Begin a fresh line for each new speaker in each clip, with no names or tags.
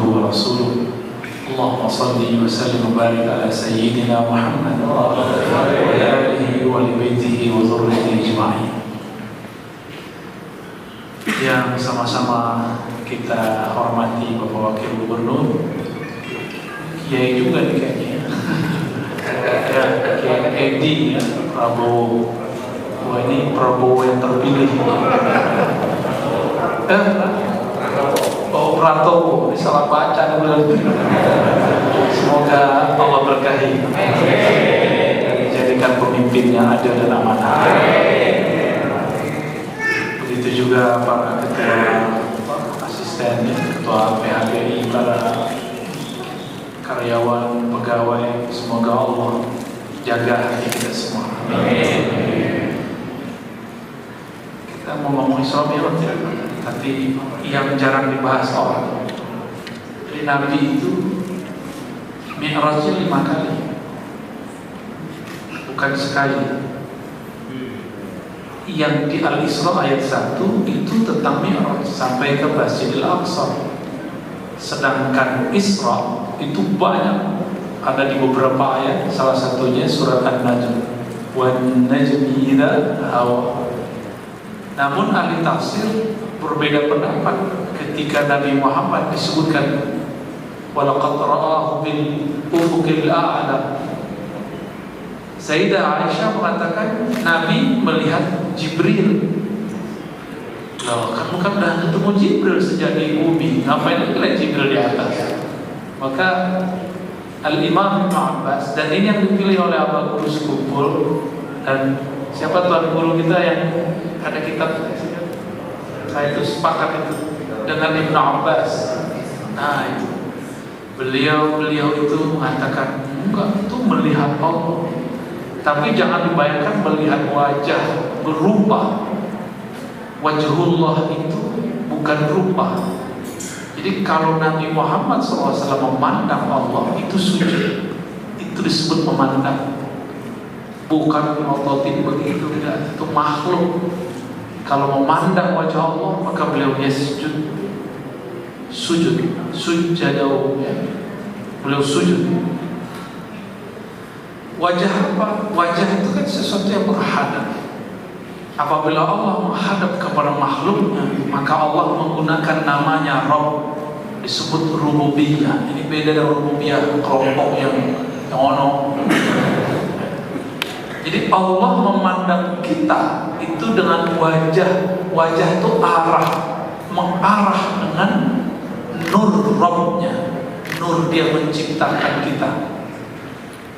wa rasuluh. Allahumma salli wa sallim wa barik ala sayyidina Muhammad wa ala alihi wa li baitihi wa dzurriyyatihi ajma'in. Yang sama-sama kita hormati Bapak Wakil Gubernur, Kiai juga nih kayaknya, Kiai Edi ya, Prabowo. Wah, ini Prabowo yang terpilih. Pratowo, ini salah baca berarti. Semoga Allah berkahi, jadikan pemimpinnya adil dan amanah. Begitu juga para ketua asisten, ketua PHBI, para karyawan, pegawai, semoga Allah jaga hati kita semua. Kita mau ngomong Isra Mi'raj ya, tapi yang jarang dibahas orang. Jadi Nabi itu Mi'rajnya 5 kali, bukan sekali. Yang di Al-Isra ayat 1 itu tentang Mi'raj sampai ke Masjidil Aqsa. Sedangkan Isra itu banyak, ada di beberapa ayat, salah satunya surat An-Najm, wan najmi idza hawa. Namun ahli tafsir berbeda pendapat ketika Nabi Muhammad disebutkan walaqad ra'ahu bil ufuqil a'la. Sayyidah Aisyah mengatakan Nabi melihat Jibril. Loh, kan bukan udah ketemu Jibril sejak di bumi, ngapain lagi lihat Jibril di atas? Maka Al-Imam Ibn Abbas, dan ini yang dipilih oleh Abah Guru Sekumpul, dan siapa tuan guru kita yang ada kitab, saya itu sepakat itu dengan Ibn Abbas. Nah itu beliau itu mengatakan enggak, itu melihat Allah, tapi jangan dibayangkan melihat wajah berubah. Wajhullah itu bukan rupa. Jadi kalau Nabi Muhammad SAW memandang Allah itu sujud, itu disebut memandang. Bukan ototin begitu, tidak, itu makhluk. Kalau memandang wajah Allah maka beliaunya sujud, sujudau, ya. Beliau sujud. Wajah apa? Wajah itu kan sesuatu yang menghadap. Apabila Allah menghadap kepada makhluknya, maka Allah menggunakan namanya Rabb, disebut rububiyah. Ini beda dari rububiyah kelompok yang ono. Jadi Allah memandang kita itu dengan wajah. Wajah itu mengarah dengan nur Rabbnya. Nur dia menciptakan kita,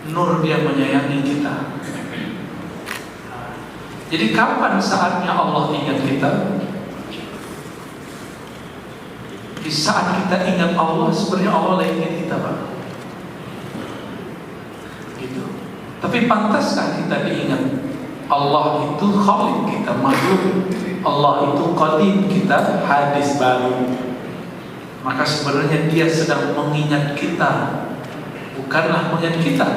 nur dia menyayangi kita. Jadi kapan saatnya Allah ingat kita? Di saat kita ingat Allah, sebenarnya Allah lagi ingat kita, Pak. Gitu. Tapi pantaskah kita diingat? Allah itu khaliq kita, makhluk. Allah itu qadim kita, hadis baru. Maka sebenarnya dia sedang mengingat kita, bukanlah mengingat kita.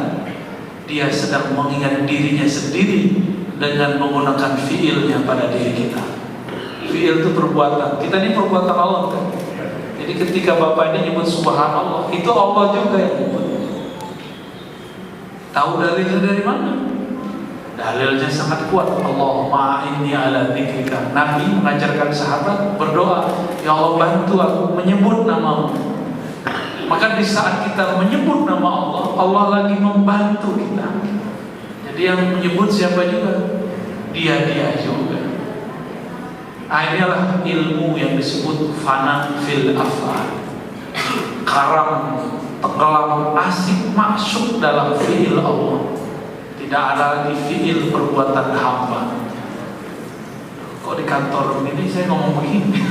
Dia sedang mengingat dirinya sendiri dengan menggunakan fiilnya pada diri kita. Fiil itu perbuatan. Kita ini perbuatan Allah kan? Jadi ketika Bapak ini nyebut subhanallah, itu Allah juga yang nyebut. Tahu dalilnya dari mana? Dalilnya sangat kuat. Allahumma inni ala dzikrika. Nabi mengajarkan sahabat berdoa, ya Allah bantu aku menyebut namamu. Maka di saat kita menyebut nama Allah, Allah lagi membantu kita. Jadi yang menyebut siapa juga? Dia juga. Nah, inilah ilmu yang disebut fana fil af'al. Karam, tenggelam, asik masuk dalam fiil Allah. Tidak ada lagi fiil perbuatan hamba. Kok di kantor ini saya ngomong begini?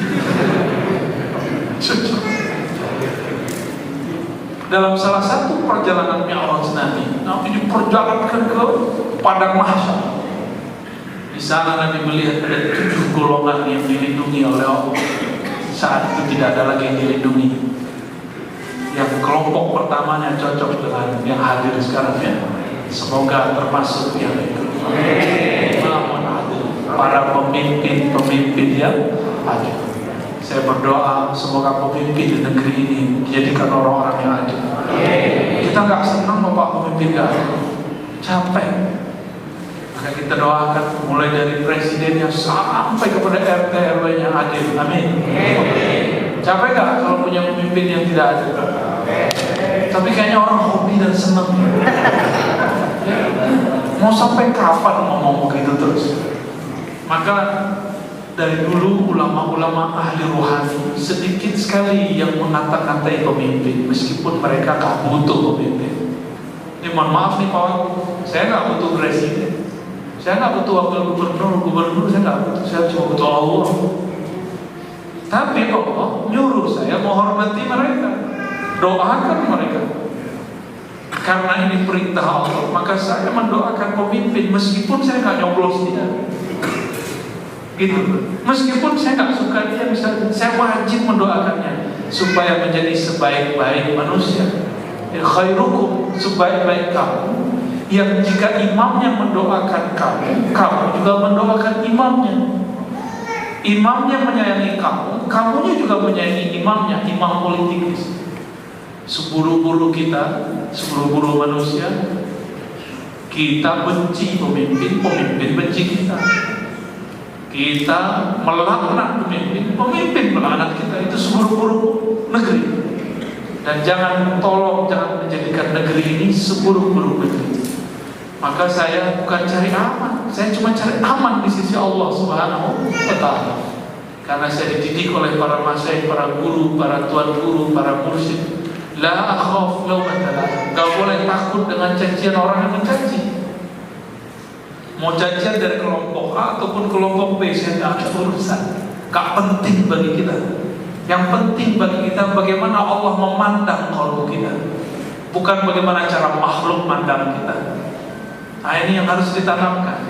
Dalam salah satu perjalanan Mi'raj Nabi diperjalankan ke padang mahsyar. Di sana Nabi melihat ada 7 golongan yang dilindungi oleh Allah. Saat itu tidak ada lagi yang dilindungi. Yang kelompok pertamanya cocok dengan yang hadir sekarang ya. Semoga termasuk yang itu. Para pemimpin yang hadir. Saya berdoa semoga pemimpin di negeri ini dijadikan orang-orang yang adil. Kita nggak senang Bapak pemimpin nggak adil, capek. Maka kita doakan mulai dari presidennya sampai kepada RT RW-nya adil. Amin. Capek nggak kalau punya pemimpin yang tidak adil? Tapi kayaknya orang hobi dan senang. Mau sampai kapan ngomong begitu terus? Maka dari dulu ulama-ulama ahli rohani sedikit sekali yang mengata-ngatai pemimpin, meskipun mereka gak butuh pemimpin. Ini mohon maaf nih kawan, saya gak butuh presiden, saya gak butuh wakil gubernur saya gak butuh, saya cuma butuh Allah. Tapi Allah nyuruh saya menghormati mereka, doakan mereka. Karena ini perintah Allah, maka saya mendoakan pemimpin meskipun saya gak nyoblos dia. Gitu. Meskipun saya nggak suka dia, misalnya, saya wajib mendoakannya supaya menjadi sebaik-baik manusia. Khairukum, sebaik-baik kamu, yang jika imamnya mendoakan kamu, kamu juga mendoakan imamnya. Imamnya menyayangi kamu, kamunya juga menyayangi imamnya, imam politik. Seburuk-buruk kita, seburuk-buruk manusia, kita benci pemimpin, pemimpin benci kita. Kita melaknat pemimpin, pemimpin melaknat kita. Itu seburuk-buruk negeri. Dan jangan menjadikan negeri ini seburuk-buruk negeri. Maka saya bukan cari aman, saya cuma cari aman di sisi Allah Subhanahu wa Ta'ala. Karena saya dididik oleh para masyaikh, para guru, para tuan guru, para mursyid. La akhaf laumata laim. Gak boleh takut dengan cacian orang yang mencaci. Mau cacian dari kelompok A ataupun kelompok B, saya tidak ada urusan. Gak penting bagi kita. Yang penting bagi kita bagaimana Allah memandang kalbu kita, bukan bagaimana cara makhluk mandang kita. Nah ini yang harus ditanamkan.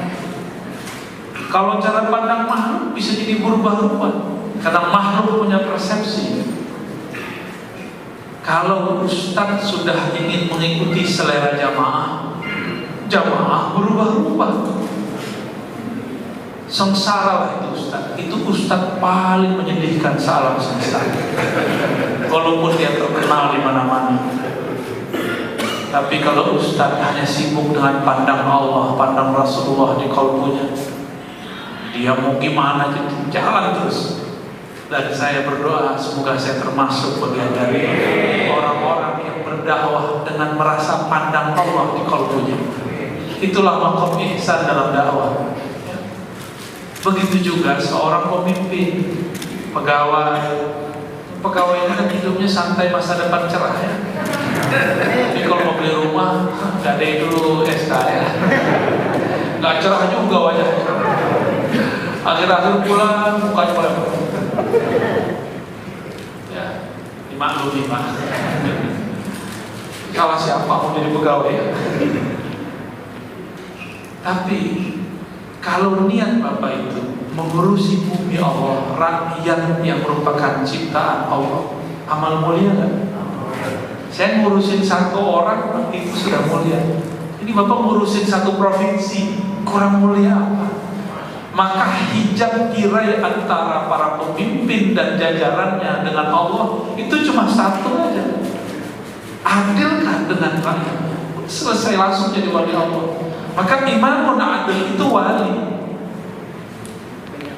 Kalau cara pandang makhluk bisa jadi berubah-ubah, karena makhluk punya persepsi. Kalau ustaz sudah ingin mengikuti selera jamaah, jamaah berubah-ubah. Sengsara lah itu ustaz. Itu ustaz paling menyedihkan sealam semesta. Walaupun dia terkenal di mana-mana. Tapi kalau ustaz hanya sibuk dengan pandang Allah, pandang Rasulullah di kalbunya, dia mau gimana jadi jalan terus. Dan saya berdoa semoga saya termasuk bagian dari orang-orang yang berdakwah dengan merasa pandang Allah di kalbunya. Itulah maqam ihsan dalam dakwah. Begitu juga seorang pemimpin, pegawainya kan hidupnya santai, masa depan cerah ya. Tapi kalau mau beli rumah, gak ada dulu SK ya. Gak cerah juga wajahnya. Akhir-akhir pulang mukanya mulai ya, dimaklumi Pak. Salah siapa mau jadi pegawai ya. Tapi kalau niat Bapak itu mengurusi bumi Allah, rakyat yang merupakan ciptaan Allah, amal mulia kan? Saya ngurusin satu orang itu sudah mulia. Ini Bapak ngurusin satu provinsi, kurang mulia apa? Maka hijab tirai antara para pemimpin dan jajarannya dengan Allah itu cuma satu aja. Adilkah dengan rakyat? Selesai, langsung jadi wali Allah. Maka imamun adil itu wali.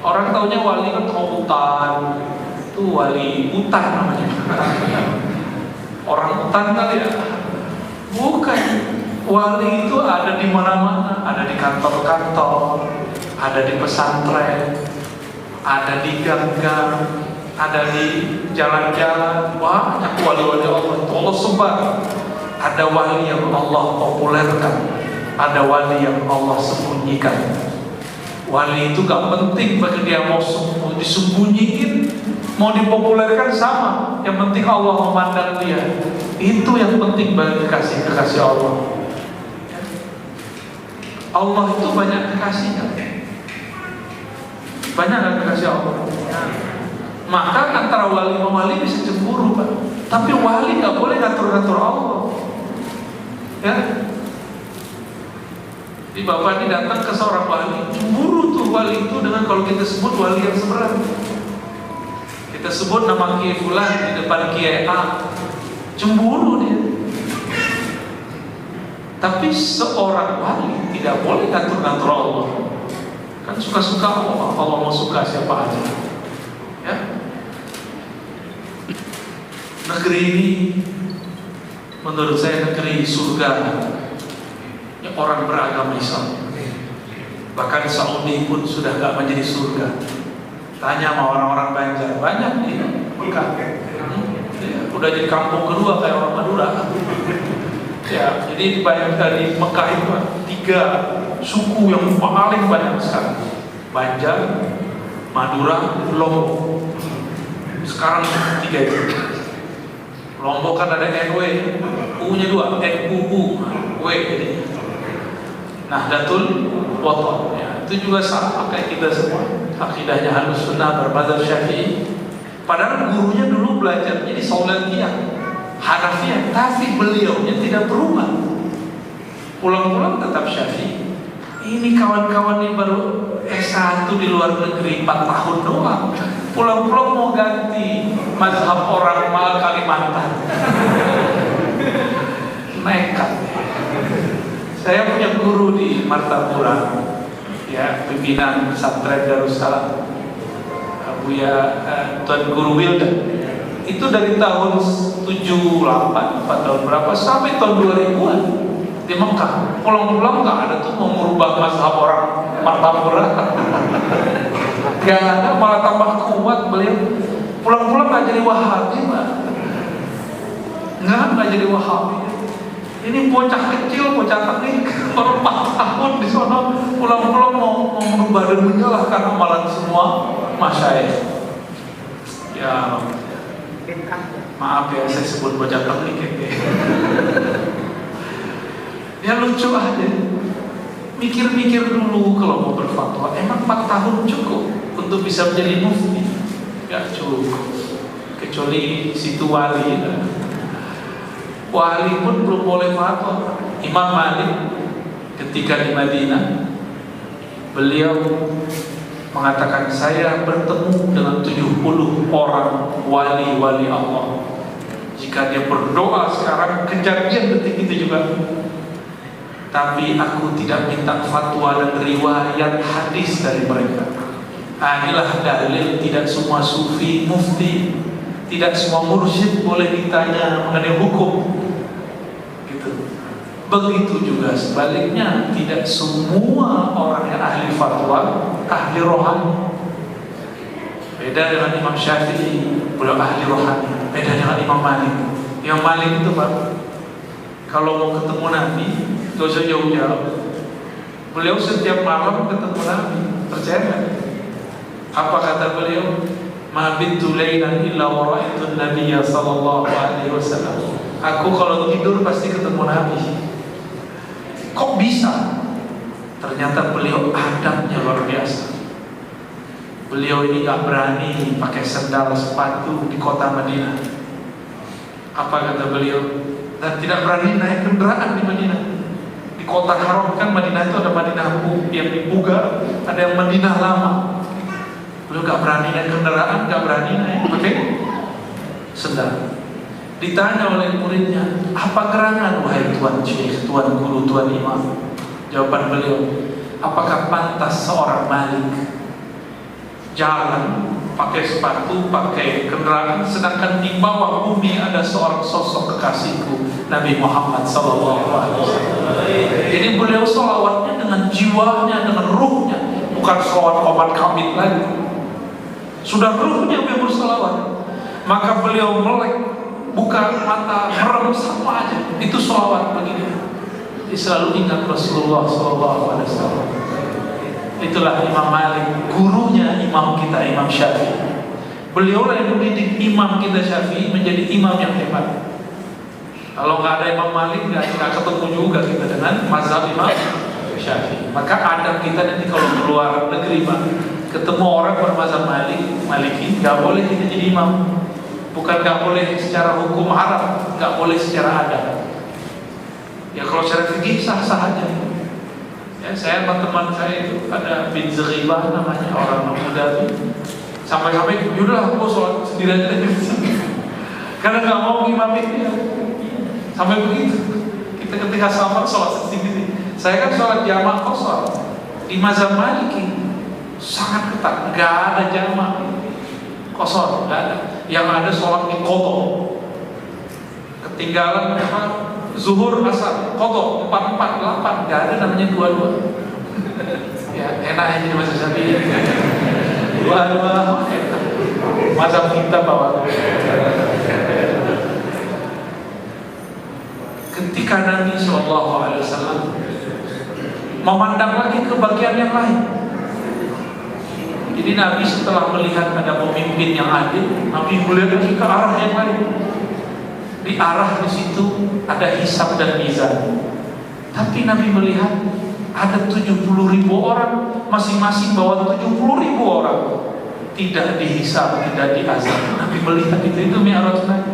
Orang taunya wali kan hutan, itu wali hutan namanya. Orang hutan kali ya. Bukan. Wali itu ada di mana-mana, ada di kantor-kantor, ada di pesantren, ada di gang-gang, ada di jalan-jalan. Banyak wali-wali Allah. Allah sebar. Ada wali yang Allah populerkan, ada wali yang Allah sembunyikan. Wali itu gak penting bagi dia mau disembunyiin, mau dipopulerkan sama. Yang penting Allah memandang dia. Itu yang penting bagi kekasih Allah. Allah itu banyak kekasihnya. Banyak kan kekasih Allah. Maka antara wali sama wali bisa cemburu Pak. Tapi wali gak boleh ngatur-ngatur Allah. Ya. Di Bapak ini datang ke seorang wali, cemburu tuh wali itu dengan kalau kita sebut wali yang sebenarnya. Kita kita sebut nama Kiai Fulan di depan Kiai A, cemburu dia. Tapi seorang wali tidak boleh ngatur-ngatur Allah. Kan suka-suka Allah, Allah mau suka siapa aja. Ya. Negeri ini menurut saya negeri surga yang orang beragama Islam. Bahkan Saudi pun sudah gak menjadi surga. Tanya sama orang-orang Banjar, banyak di Mekah. Udah jadi kampung kedua kayak orang Madura. Ya, jadi di Mekah itu 3 suku yang paling banyak sekarang. Banjar, Madura, Lombok. Sekarang 3 itu. Lombok kan ada NW, U-nya 2, NUU, W jadi. Nahdlatul Wathon. Ya, itu juga sama kayak kita semua. Akidahnya Ahlus Sunnah bermadzhab Syafi'i. Padahal gurunya dulu belajar jadi Saulatiyah, Hanafiyah, tapi beliaunya tidak berubah. Pulang-pulang tetap Syafi'i. Ini kawan-kawan ini baru S1 di luar negeri 4 tahun doang. Pulang-pulang mau ganti mazhab orang malah Kalimantan. Nekat. Saya punya guru di Martapura, ya, pimpinan pesantren Darussalam, Tuan Guru Wildan. Itu dari tahun 78, 4 tahun berapa, sampai tahun 2000-an di Mekah. Pulang-pulang nggak ada tuh mau merubah mazhab orang Martapura. Gak ada, malah tambah kuat beliau. Pulang-pulang nggak jadi Wahabi, Pak. Nggak jadi Wahabi. Ini bocah kecil, bocah teknik, baru 4 tahun di sana, pulang-pulang mau merubah dan menyalahkan amalan semua masyayikh. Ya, maaf ya saya sebut bocah teknik ya. Ya lucu aja. Mikir-mikir dulu kalau mau berfatwa. Emang 4 tahun cukup untuk bisa menjadi mufti? Ya cukup. Kecuali situ wali. Wali pun belum boleh fatwa. Imam Malik ketika di Madinah, beliau mengatakan saya bertemu dengan 70 orang wali-wali Allah. Jika dia berdoa sekarang, kejadian detik itu juga. Tapi aku tidak minta fatwa dan riwayat hadis dari mereka. Inilah dalil tidak semua sufi mufti, tidak semua mursyid boleh ditanya mengenai hukum. Gitu. Begitu juga sebaliknya, tidak semua orang yang ahli fatwa ahli rohani. Beda dengan Imam Syafi'i, beliau ahli rohani. Beda dengan Imam Malik. Imam Malik itu Pak, kalau mau ketemu Nabi, gak usah jauh-jauh. Beliau setiap malam ketemu Nabi. Percaya gak? Apa kata beliau? Ma bintu lailan illa wa ra'aitu an-nabiyya sallallahu alaihi wasallam. Aku kalau tidur pasti ketemu Nabi. Kok bisa? Ternyata beliau adabnya luar biasa. Beliau ini gak berani pakai sandal sepatu di kota Madinah. Apa kata beliau? Dan tidak berani naik kendaraan di Madinah. Di kota haram kan Madinah itu ada Madinah yang dibuka, ada yang Madinah lama. Beliau gak berani naik kendaraan, gak berani naik pakai sandal. Ditanya oleh muridnya, apa gerangan wahai tuan syekh, tuan guru, tuan imam? Jawaban beliau, apakah pantas seorang malik jalan pakai sepatu, pakai kendaraan, sedangkan di bawah bumi ada seorang sosok kekasihku, Nabi Muhammad SAW. Jadi beliau sholawatnya dengan jiwanya, dengan ruhnya, bukan sholawat qomat kamit lagi. Sudah ruhnya beliau bersolawat. Maka beliau melek, buka mata, merem, sama aja. Itu sholawat begini. Dia selalu ingat Rasulullah SAW. Itulah Imam Malik, gurunya imam kita Imam Syafi'i. Beliau lah yang mendidik imam kita Syafi'i menjadi imam yang hebat. Kalau nggak ada Imam Malik, nggak ketemu juga kita dengan mazhab Imam Syafi'i. Maka adab kita nanti kalau keluar negeri Pak, ketemu orang bermazhab Maliki, nggak boleh kita jadi imam. Bukan nggak boleh secara hukum Arab, nggak boleh secara adat. Ya kalau secara fikih sah-sah aja. Ya, saya sama teman saya itu ada bin Zeribah namanya, orang muda itu. Sampai-sampai yaudah aku sholat sendiri aja di sini. Karena nggak mau ngimamin dia. Sampai begitu. Kita ketika sholat sendiri. Saya kan sholat jamaah qasar di mazhab Maliki sangat ketat, nggak ada jamaah qasar, nggak ada. Yang ada sholat di qadha. Ketinggalan apa? Zuhur, asar, qadha 4-4-8, nggak ada namanya 2-2. Ya enak aja di mazhab Syafi'i. 2-2 enak. Mazhab kita bawa. Ketika Nabi SAW memandang lagi ke bagian yang lain. Jadi Nabi setelah melihat ada pemimpin yang adil, Nabi melihat lagi ke arah yang lain. Di arah di situ ada hisab dan mizan. Tapi Nabi melihat ada 70.000 orang, masing-masing bawa 70.000 orang, tidak dihisab, tidak diazab. Nabi melihat itu mi'raj Nabi.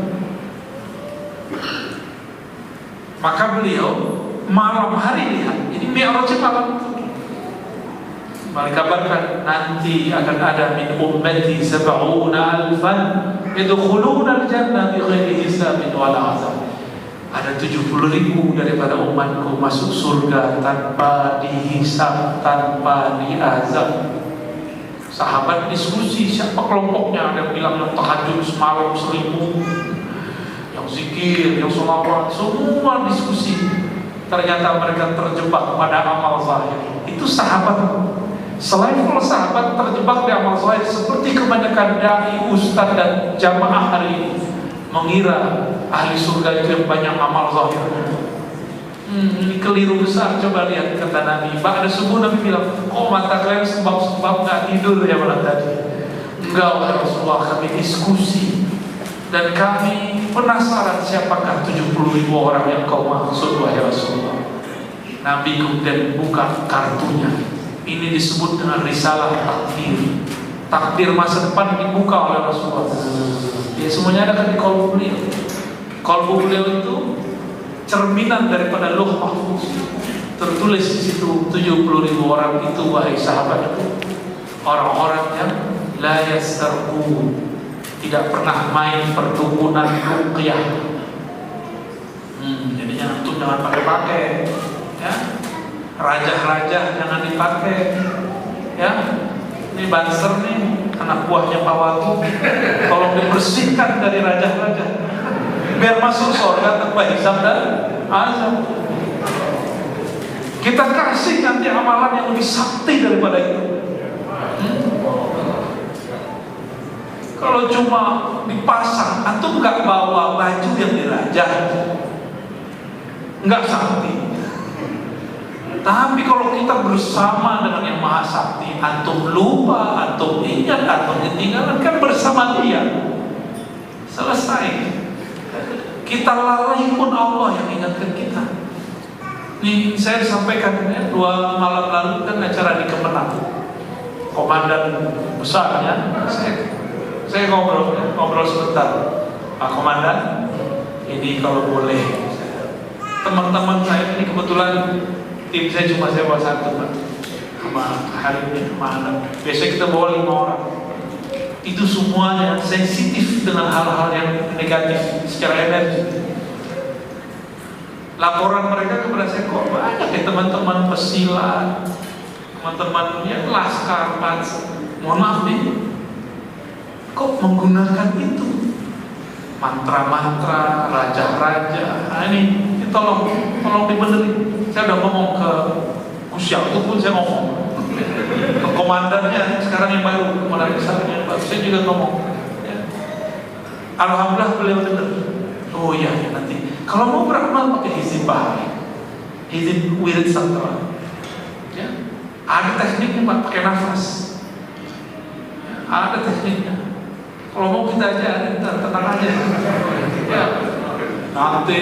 Maka beliau malam hari lihat, ini mi'rajnya malam itu. Mereka kabarkan nanti akan ada min ummati 70,000 yadkhuluna al-jannah bighairi hisabin wala azab. Ada 70.000 daripada umatku masuk surga tanpa dihisab, tanpa diazab. Sahabat diskusi siapa kelompoknya, ada yang bilang yang tahajud semalam 1.000, yang zikir, yang sholawat, semua diskusi. Ternyata mereka terjebak pada amal zahir. Itu sahabat. Selevel sahabat terjebak di amal zahir, seperti kebanyakan dai, ustaz dan jamaah hari ini mengira ahli surga itu yang banyak amal zahir. Ini keliru besar. Coba lihat kata Nabi. Ba'da subuh Nabi bilang, kok mata kalian sebab-sebab gak tidur ya malam tadi? Enggak, wahai Rasulullah, kami diskusi dan kami penasaran siapakah 70.000 orang yang kau maksud wahai Rasulullah. Nabi kemudian buka kartunya. Ini disebut dengan risalah takdir. Takdir masa depan dibuka oleh Rasulullah. Ya semuanya ada kan di qalbu beliau. Qalbu beliau itu cerminan daripada Lauh Mahfuz. Tertulis di situ 70.000 orang itu wahai sahabat itu orang-orang yang la yastarqun, tidak pernah main perdukunan ruqyah. Jadinya antum jangan pakai-pakai, ya. Raja-raja jangan dipakai, ya. Ini Banser nih, anak buahnya Pak Wagub, tolong dibersihkan dari raja-raja, biar masuk surga tanpa hisab dan azab. Kita kasih nanti amalan yang lebih sakti daripada itu. Kalau cuma dipasang, antum nggak bawa baju yang dirajah, nggak sakti. Tapi kalau kita bersama dengan yang maha sakti, antum lupa, antum ingat, antum ketinggalan, kan bersama dia. Selesai. Kita lalai pun Allah yang ingatkan kita. Nih saya sampaikan ya, 2 malam lalu kan acara di Kemenang. Komandan besarnya, saya ngobrol sebentar. Pak Komandan, ini kalau boleh, teman-teman saya ini kebetulan tim saya cuma saya bawa 1 Pak, sama hari ini sama anak. Biasanya kita bawa 5 orang. Itu semuanya sensitif dengan hal-hal yang negatif secara energi. Laporan mereka kepada saya, kok banyak ya teman-teman pesilat, teman-teman yang laskar, mohon maaf nih, kok menggunakan itu mantra-mantra, raja-raja. Nah ini tolong dibenerin. Saya udah ngomong ke Kusyal, itu pun saya ngomong ke komandannya sekarang yang baru, komandan besarnya yang baru, saya juga ngomong ya. Alhamdulillah beliau dengar. Oh iya ya, nanti kalau mau beramal pakai hizib bahari, hizib wirid santara ya. Ada tekniknya Pak, pakai nafas ya, ada tekniknya. Kalau mau kita aja, tenang aja ya. Nanti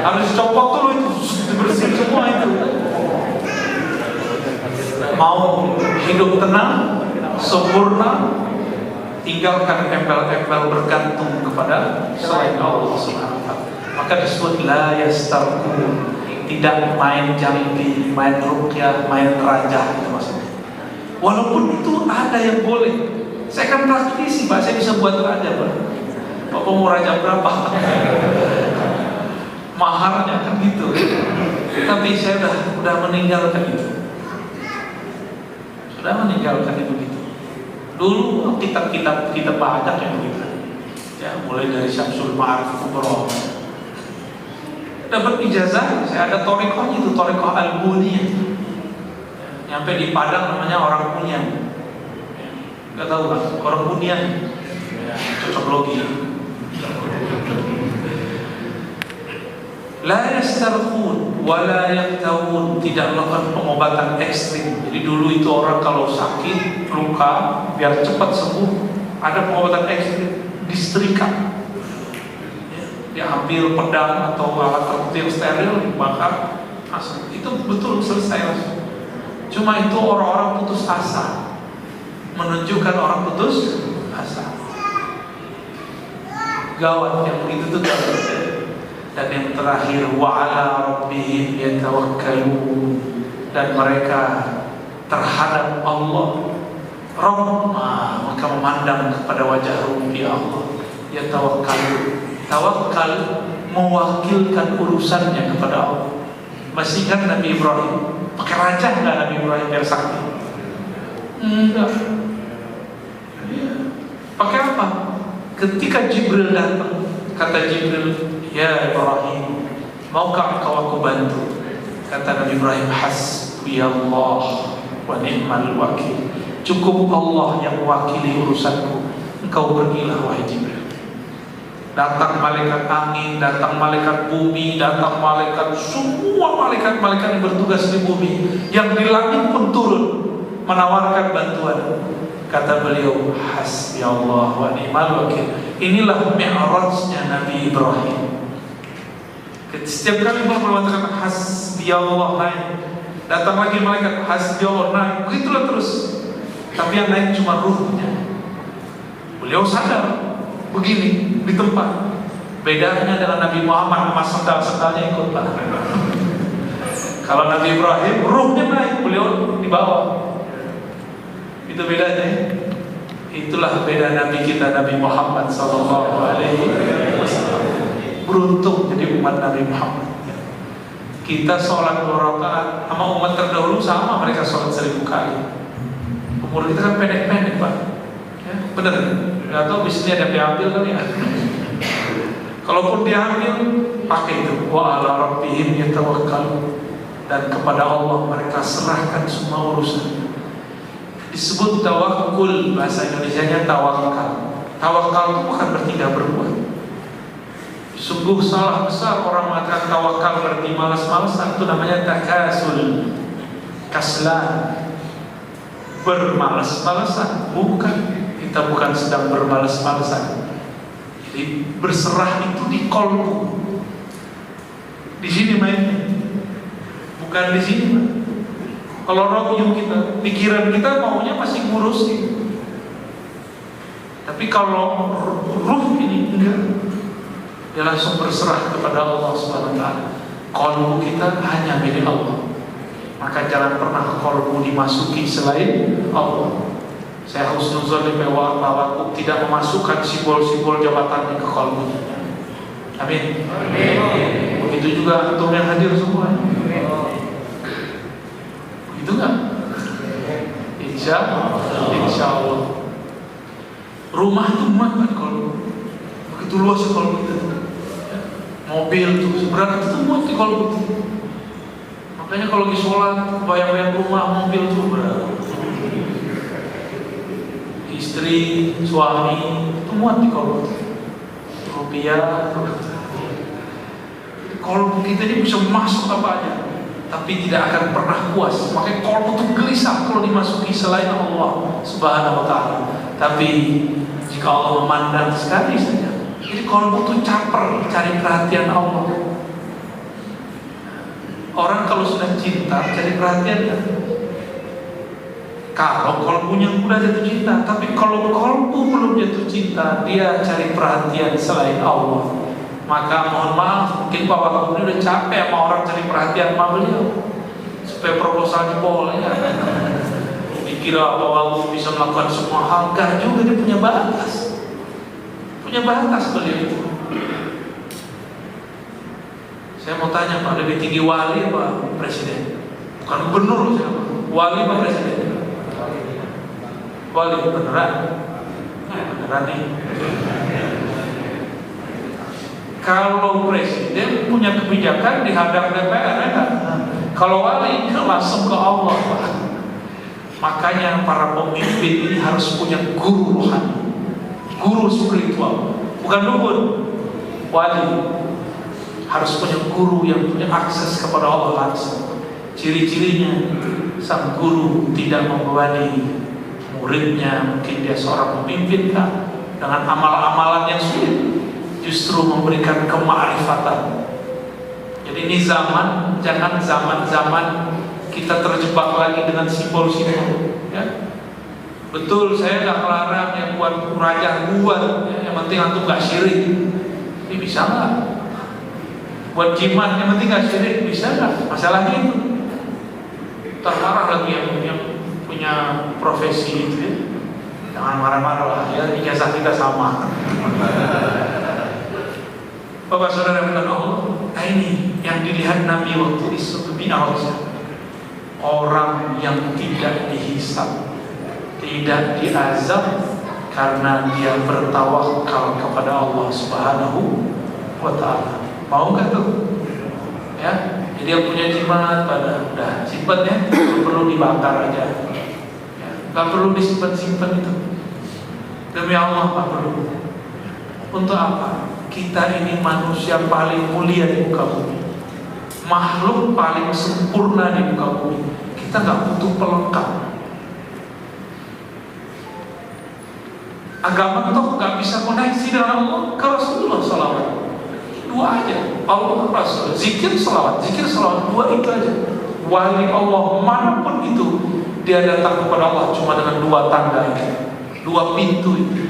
harus copot dulu itu, dibersihin semua itu. Mau hidup tenang, sempurna, tinggalkan embel-embel bergantung kepada selain Allah Subhanahu wa ta'ala. Maka disebut la yastarqun, tidak main jambi, main ruqyah, main rajah, itu maksudnya. Walaupun itu ada yang boleh. Saya kan praktisi Pak, saya bisa buat raja Pak. Bapak mau raja berapa? Maharnya kan gitu. Tapi saya udah meninggalkan itu. Sudah meninggalkan itu gitu. Dulu kitab-kitab kita banyak yang begitu. Ya, mulai dari Syamsul Ma'arif Kubra. Dapat ijazah, saya ada thariqahnya itu, thariqah Al-Buniyah. Nyampe di Padang namanya orang Bunyan. Enggak tahu kan, orang Bunyan. Ya, cocok logi. La yastarqun wa la yaktawun, tidak melakukan pengobatan ekstrim. Jadi dulu itu orang kalau sakit, luka, biar cepat sembuh, ada pengobatan ekstrim, disetrika. Dia ambil pedang atau alat tertentu yang steril, dibakar, langsung. Itu betul selesai langsung. Cuma itu orang-orang putus asa, menunjukkan orang putus asa. Gawat yang begitu tuh gawat. Dan yang terakhir, wa'ala rabbihim yatawakkalun, dan mereka terhadap Allah Rabb, maka memandang kepada wajah Rabbi Allah. Yatawakkalun, tawakal mewakilkan urusannya kepada Allah. Masih ingat Nabi Ibrahim pakai raja nggak? Nabi Ibrahim biar sakti? Enggak. Pakai apa? Ketika Jibril datang, kata Jibril, ya Ibrahim, maukah engkau aku bantu? Kata Nabi Ibrahim, hasbiyallah wa ni'mal wakil. Cukup Allah yang mewakili urusanku. Engkau pergilah wahai Jibril. Datang malaikat angin, datang malaikat bumi, datang malaikat, semua malaikat-malaikat yang bertugas di bumi, yang di langit pun turun menawarkan bantuan. Kata beliau, hasbiyallah wa ni'mal wakil. Inilah mi'rajnya Nabi Ibrahim. Setiap kali Allah mengatakan hasbiyallah, naik, datang lagi malaikat, hasbiyallah, naik, begitulah terus. Tapi yang naik cuma ruhnya. Beliau sadar begini di tempat. Bedanya dengan Nabi Muhammad, mas sendal-sendalnya ikut lah. Kalau Nabi Ibrahim ruhnya naik, beliau di bawah. Itu bedanya. Itulah beda Nabi kita, Nabi Muhammad sallallahu alaihi wasallam. Beruntung jadi umat Nabi Muhammad. Kita sholat 2 rakaat sama umat terdahulu sama, mereka sholat 1000 kali. Umur kita kan pendek-pendek Pak. Ya, benar. Gak tahu bisnisnya ada diambil kali ya. Kalaupun diambil, pakai itu. Wa ala rabbihim yatawakkalun, dan kepada Allah mereka serahkan semua urusan. Disebut tawakul, bahasa Indonesianya tawakal. Tawakal itu bukan berarti gak berbuat. Sungguh salah besar orang mengatakan tawakal berarti malas-malasan. Itu namanya takasul, kaslan, bermalas-malasan. Bukan, kita bukan sedang bermalas-malasan. Jadi berserah itu di kolbu. Di sini mainnya, bukan di sini. Kalau rohnya kita, pikiran kita maunya masih ngurusin. Tapi kalau ruh ini enggak, dia langsung berserah kepada Allah Subhanahu wa taala. Qalbu kita hanya milik Allah. Maka jangan pernah qalbu dimasuki selain Allah. Saya husnuzon bahwa tidak memasukkan simbol-simbol jabatannya ke qalbunya. Amin. Amin. Begitu juga antum yang hadir semua. Itu enggak? Insya Allah. Rumah itu muat kan kalau begitu luas kalau kita. Mobil tuh sebenarnya itu muat di kalau begitu. Makanya kalau di sholat bayang-bayang rumah, mobil tuh berat. Istri, suami itu muat di kalau rupiah. Kalau kita ini bisa masuk apa aja, tapi tidak akan pernah puas. Makanya kolbu itu gelisah kalau dimasuki selain Allah Subhanahu wa taala. Tapi jika Allah memandang sekali saja, jadi kolbu itu caper cari perhatian Allah. Orang kalau sudah cinta cari perhatian kan? Kalau kolbunya udah jatuh cinta, tapi kalau kolbu belum jatuh cinta, dia cari perhatian selain Allah. Maka mohon maaf, mungkin Pak Wakil ini udah capek sama orang cari perhatian sama beliau supaya proposal jebol ya. dikira bahwa bisa melakukan semua hal. Gak juga, dia punya batas. Punya batas beliau itu. Saya mau tanya Pak, lebih tinggi wali apa presiden? Bukan gubernur, wali apa presiden? Wali beneran? Beneran nih. Kalau presiden punya kebijakan dihadap DPR, kan? Kalau wali langsung ke Allah, Pak. Makanya para pemimpin ini harus punya guru rohani, guru spiritual, bukan dukun. Wali harus punya guru yang punya akses kepada Allah langsung. Ciri-cirinya, sang guru tidak membebani muridnya, mungkin dia seorang pemimpin kan, dengan amal-amalan yang sulit, justru memberikan kemakrifatan. Jadi ini zaman, jangan zaman-zaman kita terjebak lagi dengan simbol-simbol, ya. Betul, saya nggak melarang yang buat raja buat, ya. Yang penting antum nggak syirik. Ini bisa nggak? Buat jimat, yang penting nggak syirik, bisa nggak? Masalahnya itu. Termarah lagi yang punya profesi itu, ya. Jangan marah-marah lah, ya. Ijazah kita sama. Bapak saudara bukan Allah. Nah ini yang dilihat Nabi waktu Isra Mi'raj. Orang yang tidak dihisab, tidak diazab karena dia bertawakal kepada Allah Subhanahu wa ta'ala. Mau nggak tuh? Ya, jadi yang punya jimat pada udah simpan ya, perlu dibakar aja. Ya, nggak perlu disimpan-simpan itu. Demi Allah nggak perlu. Untuk apa? Kita ini manusia paling mulia di muka bumi, makhluk paling sempurna di muka bumi. Kita nggak butuh pelengkap. Agama toh nggak bisa koneksi dengan Allah. Kalau Rasulullah salawat, dua aja. Allah Rasul, zikir salawat, dua itu aja. Wali Allah manapun itu, dia datang kepada Allah cuma dengan dua tanda itu, dua pintu itu.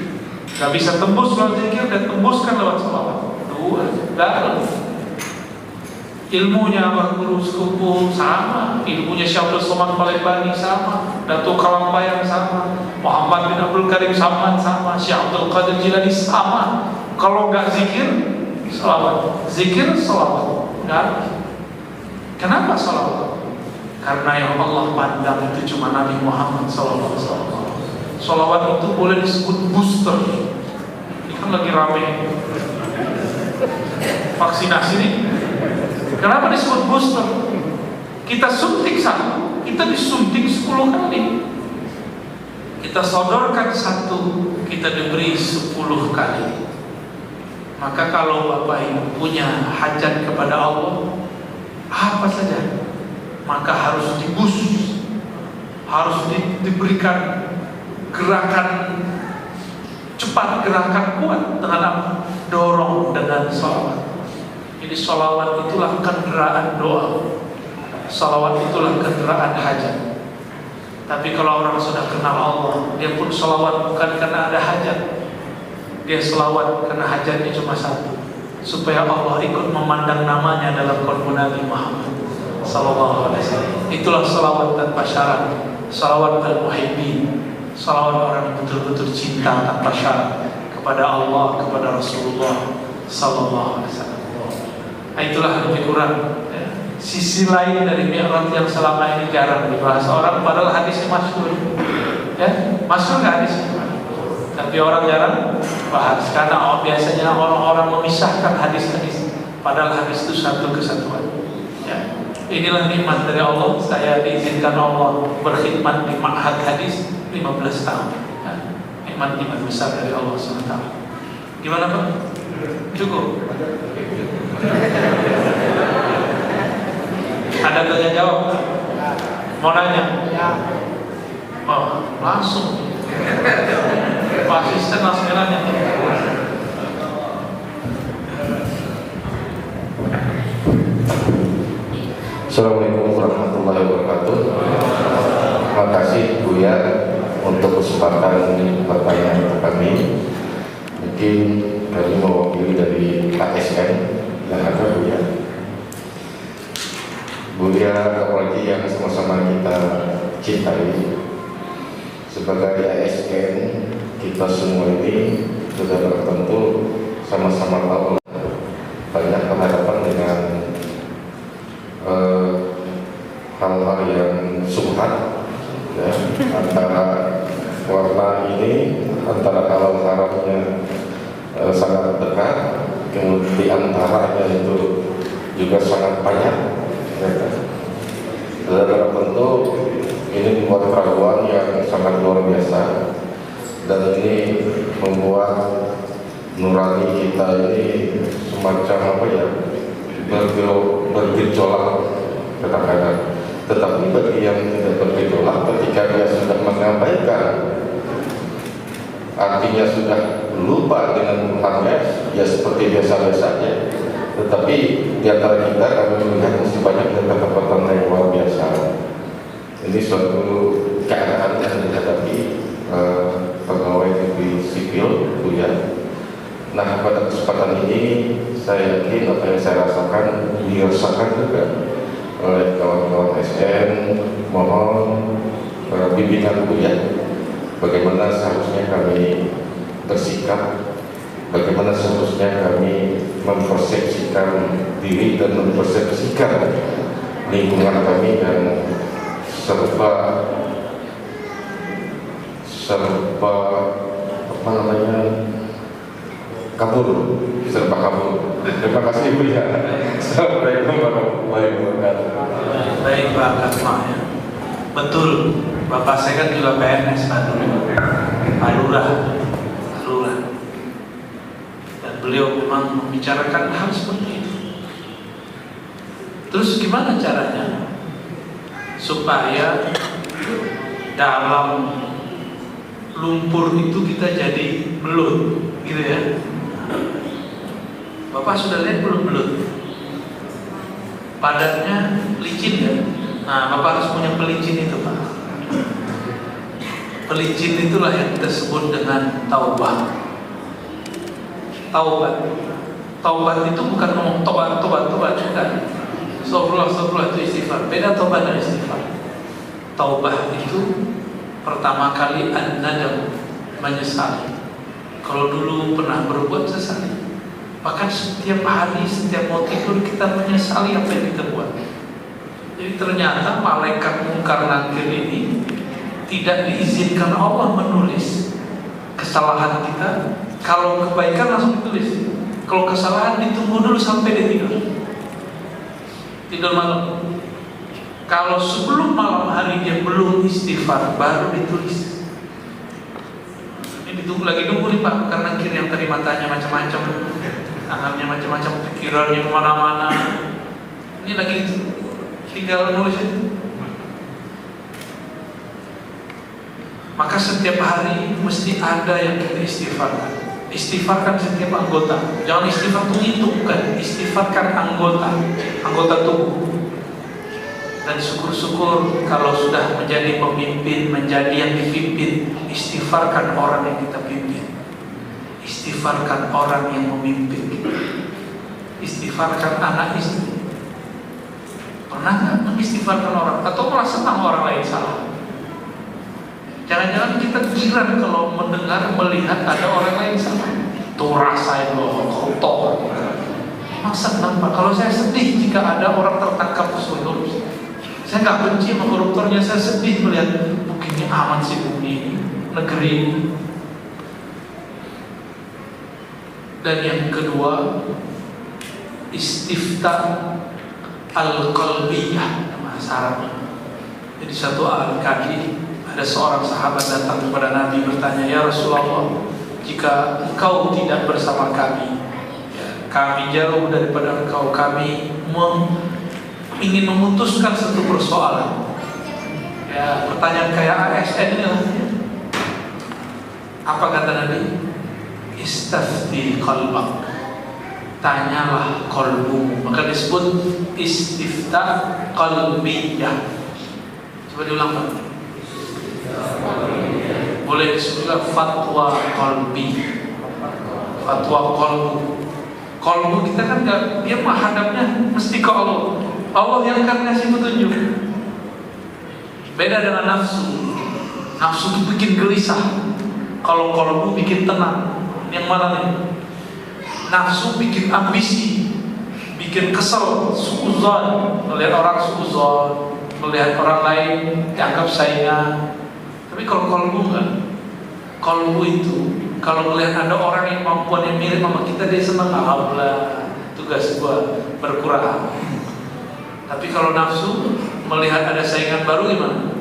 Gak bisa tembus lewat zikir dan tembuskan lewat salawat. Dua aja, gak ada. Ilmunya Abah Guru Sekupu sama, ilmunya Syaikhul Somad Palembani sama, Datuk Kalampayan sama, Muhammad bin Abdul Karim sama, Syekh Abdul Qadir Jilani sama. Kalau gak zikir, salawat. Zikir, salawat. Gak. Kenapa salawat? Karena yang Allah pandang itu cuma Nabi Muhammad SAW. Salawat itu boleh disebut booster. Ini kan lagi rame vaksinasi nih. Kenapa disebut booster? Kita suntik satu, kita disuntik 10 kali. Kita sodorkan satu, kita diberi 10 kali. Maka kalau Bapak Ibu punya hajat kepada Allah, apa saja, maka harus dibus, harus diberikan gerakan cepat, gerakan kuat dengan apa? Dorong dengan salawat. Jadi salawat itulah kendaraan doa, salawat itulah kendaraan hajat. Tapi kalau orang sudah kenal Allah, dia pun salawat bukan karena ada hajat, dia salawat karena hajatnya cuma satu, supaya Allah ikut memandang namanya dalam qalbu Nabi Muhammad sallallahu alaihi wasallam. Itulah salawat tanpa syarat, salawat al-muhibbin, salawat orang yang betul-betul cinta tanpa syarat kepada Allah, kepada Rasulullah sallallahu alaihi wasallam. Nah, itulah lebih kurang ya, sisi lain dari Mi'raj yang selama ini jarang dibahas orang, padahal hadisnya masyhur. Ya, masyhur nggak hadisnya? Tapi orang jarang bahas karena biasanya orang-orang memisahkan hadis-hadis, padahal hadis itu satu kesatuan. Ya. Inilah nikmat dari Allah. Saya diizinkan Allah berkhidmat di ma'had hadis 15 tahun. Ya. Nikmat-nikmat besar dari Allah SWT. Gimana Pak? Cukup? Ada tanya jawab? Mau nanya? Oh, langsung. Pak Asisten langsung nanya.
Assalamualaikum warahmatullahi wabarakatuh. Terima kasih Buya untuk kesempatan pertanyaan kami. Mungkin kami mewakili dari ASN yang ada Buya. Buya, apalagi yang sama-sama kita cintai. sebagai ASN kita semua ini sudah tertentu sama-sama tahu banyak berhadapan dengan hal-hal yang subhat ya, antara warna ini antara halal haramnya sangat dekat, kemudian antaranya itu juga sangat banyak ya. Dan tentu ini membuat keraguan yang sangat luar biasa, dan ini membuat nurani kita ini semacam apa ya, bergejolak kadang-kadang. Tetapi bagi yang tidak bergejolak, ketika dia sudah mengabaikan, artinya sudah lupa dengan Tuhannya, ya seperti biasa-biasa saja. Tetapi di antara kita kami melihat masih banyak kata-kata yang luar biasa. Ini suatu keadaan yang dihadapi pegawai negeri sipil, Bu ya. Nah, pada kesempatan ini saya yakin apa yang saya rasakan dirasakan juga oleh kawan-kawan SN. Mohon bimbingan Bu ya, bagaimana seharusnya kami bersikap, bagaimana seharusnya kami mempersepsikan diri dan mempersepsikan lingkungan kami, dan serba apa namanya, kabur. Terima kasih Bu ya. Assalamualaikum warahmatullahi wabarakatuh.
Baik Pak Kasma ya. Betul, Bapak saya kan juga PNS Pak dulu, Pak Lurah. Dan beliau memang membicarakan hal seperti itu. Terus gimana caranya supaya dalam lumpur itu kita jadi belut, gitu ya? Bapak sudah lihat belum belut? Padannya licin ya. Nah, Bapak harus punya pelicin itu, Pak. Pelicin itulah yang kita sebut dengan taubat. Taubat itu bukan ngomong tobat, bukan. Astagfirullah itu istighfar. Beda taubat dan istighfar. Taubat itu pertama kali an-nadam, menyesali. Kalau dulu pernah berbuat, sesali. Bahkan setiap hari, setiap mau tidur kita menyesali apa yang kita buat. Jadi ternyata malaikat mungkar nakir ini tidak diizinkan Allah menulis kesalahan kita. Kalau kebaikan langsung ditulis. Kalau kesalahan ditunggu dulu sampai dia tidur malam. Kalau sebelum malam hari dia belum istighfar, baru ditulis. Ini ditunggu lagi, nunggu nih Pak, karena kiri yang tadi matanya macam-macam, tangannya macam-macam, pikirannya kemana-mana. Ini lagi tinggal nulis itu. Maka setiap hari mesti ada yang kita istighfarkan. Istighfarkan setiap anggota. Jangan istighfar itu bukan. Istighfarkan anggota tubuh. Dan syukur-syukur kalau sudah menjadi pemimpin, menjadi yang dipimpin, istighfarkan orang yang kita pimpin. Istighfarkan orang yang memimpin kita. Istighfarkan anak istri. Pernah nggak mengistighfarkan orang atau merasa senang orang lain salah? Jangan-jangan kita giran kalau mendengar, melihat ada orang lain salah. Tuh rasain loh, kotor. Masa kenapa? Kalau saya sedih jika ada orang tertangkap koruptor. Saya nggak benci sama koruptornya, saya sedih melihat begini aman sih bumi negeri ini. Dan yang kedua, istifta al-qalbiyah, bahasa Arabnya. Jadi satu al-kadi, ada seorang sahabat datang kepada Nabi bertanya, ya Rasulullah, jika engkau tidak bersama kami, ya, kami jauh daripada engkau, kami ingin memutuskan satu persoalan. Ya, pertanyaan kayak ASN ini lah. Apa kata Nabi? Istafti qalbak, tanyalah qalbumu. Maka disebut istifta qalbiyah. Coba diulang Pak. Boleh disebutkan fatwa qalbi. Fatwa qalbu. Qalbu kita kan gak, dia menghadapnya mesti ke Allah. Allah yang akan kasih petunjuk. Beda dengan nafsu. Nafsu itu bikin gelisah, kalau kolbu bikin tenang. Yang mana nih? Nafsu bikin ambisi, bikin kesel, suuzon, melihat orang suuzon, melihat orang lain dianggap saingan. Tapi kalau kolbu enggak. Kolbu itu kalau melihat ada orang yang kemampuan yang mirip sama kita, dia senang. Alhamdulillah, tugas gua berkurang. Tapi kalau nafsu melihat ada saingan baru gimana?